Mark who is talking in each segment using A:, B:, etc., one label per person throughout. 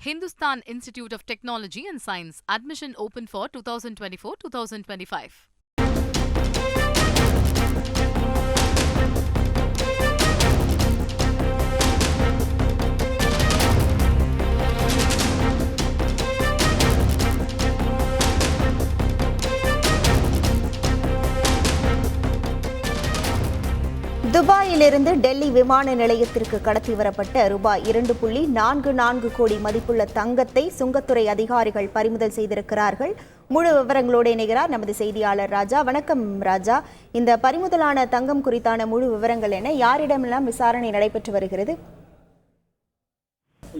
A: Hindustan Institute of Technology and Science. Admission open for 2024-2025.
B: துபாயிலிருந்து டெல்லி விமான நிலையத்திற்கு கடத்தி வரப்பட்ட ரூபாய் 2.44 கோடி மதிப்புள்ள தங்கத்தை சுங்கத்துறை அதிகாரிகள் பறிமுதல் செய்திருக்கிறார்கள். முழு விவரங்களோடு இணைகிறார் நமது செய்தியாளர் ராஜா. வணக்கம் ராஜா. இந்த பறிமுதலான தங்கம் குறித்தான முழு விவரங்கள் என யாரிடமெல்லாம் விசாரணை நடைபெற்று வருகிறது?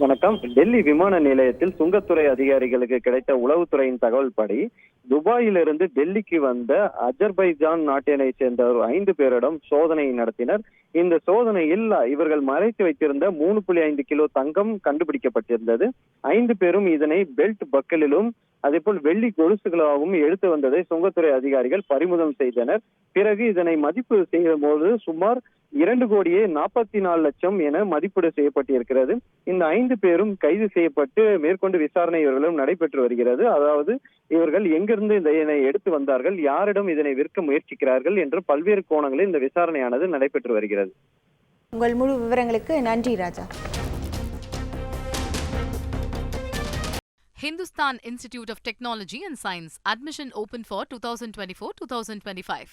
C: வணக்கம். டெல்லி விமான நிலையத்தில் சுங்கத்துறை அதிகாரிகளுக்கு கிடைத்த உளவுத்துறையின் தகவல் படி துபாயிலிருந்து டெல்லிக்கு வந்த அஜர்பைஜான் நாட்டினை சேர்ந்த 5 பேரிடம் சோதனை நடத்தினர். இந்த சோதனையில் இவர்கள் மறைத்து வைத்திருந்த 3.5 கிலோ தங்கம் கண்டுபிடிக்கப்பட்டிருந்தது. 5 பேரும் இதனை பெல்ட் பக்கலிலும் அதேபோல் வெள்ளி கொலுசுகளாகவும் எடுத்து வந்ததை சுங்கத்துறை அதிகாரிகள் பறிமுதல் செய்தனர். பிறகு இதனை மதிப்பு செய்யும் போது சுமார் 2,44,00,000 என மதிப்பீடு செய்யப்பட்டிருக்கிறது. இந்த 5 பேரும் கைது செய்யப்பட்டு மேற்கொண்டு விசாரணை இவர்களும் நடைபெற்று வருகிறது. அதாவது இவர்கள் எங்கிருந்து இதனை எடுத்து வந்தார்கள், யாரிடம் இதனை விற்க முயற்சிக்கிறார்கள் என்று பல்வேறு கோணங்களில் இந்த விசாரணையானது நடைபெற்று வருகிறது.
B: உங்கள் முழு விவரங்களுக்கு நன்றி ராஜா.
A: Hindustan Institute of Technology and Science. Admission open for 2024-2025.